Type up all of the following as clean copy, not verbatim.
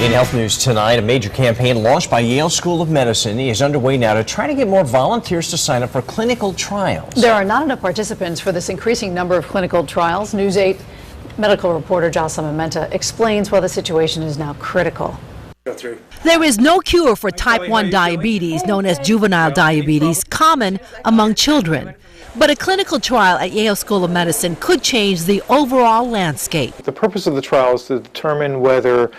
In health news tonight, a major campaign launched by Yale School of Medicine is underway now to try to get more volunteers to sign up for clinical trials. There are not enough participants for this increasing number of clinical trials. News 8 medical reporter Jocelyn Menta explains why the situation is now critical. There is no cure for type 1 diabetes, known as juvenile diabetes, common among children. But a clinical trial at Yale School of Medicine could change the overall landscape. The purpose of the trial is to determine whether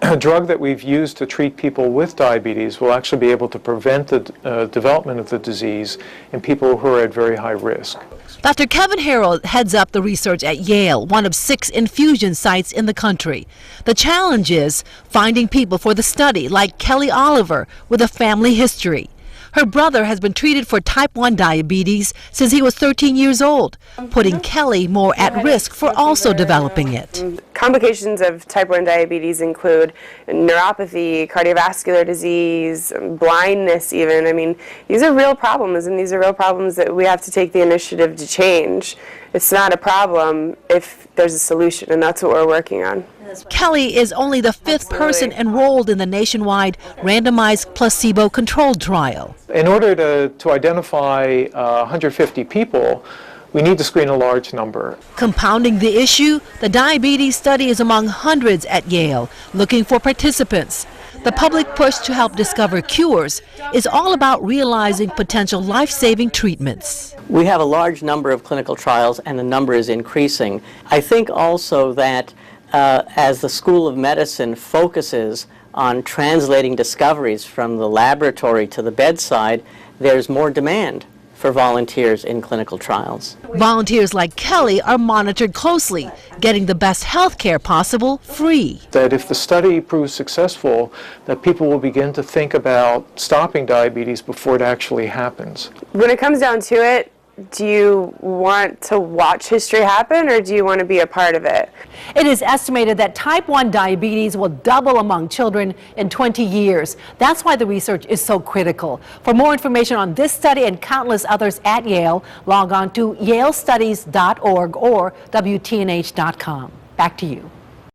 a drug that we've used to treat people with diabetes will actually be able to prevent the development of the disease in people who are at very high risk. Dr. Kevin Harold heads up the research at Yale, one of 6 infusion sites in the country. The challenge is finding people for the study, like Kelly Oliver, with a family history. Her brother has been treated for type 1 diabetes since he was 13 years old, putting Kelly more at risk for also developing it. Complications of type 1 diabetes include neuropathy, cardiovascular disease, blindness even. I mean, these are real problems, and these are real problems that we have to take the initiative to change. It's not a problem if there's a solution, and that's what we're working on. Kelly is only the 5th person enrolled in the nationwide randomized placebo-controlled trial. In order to identify 150 people, we need to screen a large number. Compounding the issue, the diabetes study is among hundreds at Yale, looking for participants. The public push to help discover cures is all about realizing potential life-saving treatments. We have a large number of clinical trials, and the number is increasing. I think also that as the School of Medicine focuses on translating discoveries from the laboratory to the bedside, there's more demand for volunteers in clinical trials. Volunteers like Kelly are monitored closely, getting the best health care possible free. That if the study proves successful, that people will begin to think about stopping diabetes before it actually happens. When it comes down to it, do you want to watch history happen, or do you want to be a part of it? It is estimated that type 1 diabetes will double among children in 20 years. That's why the research is so critical. For more information on this study and countless others at Yale, log on to yalestudies.org or WTNH.com. Back to you.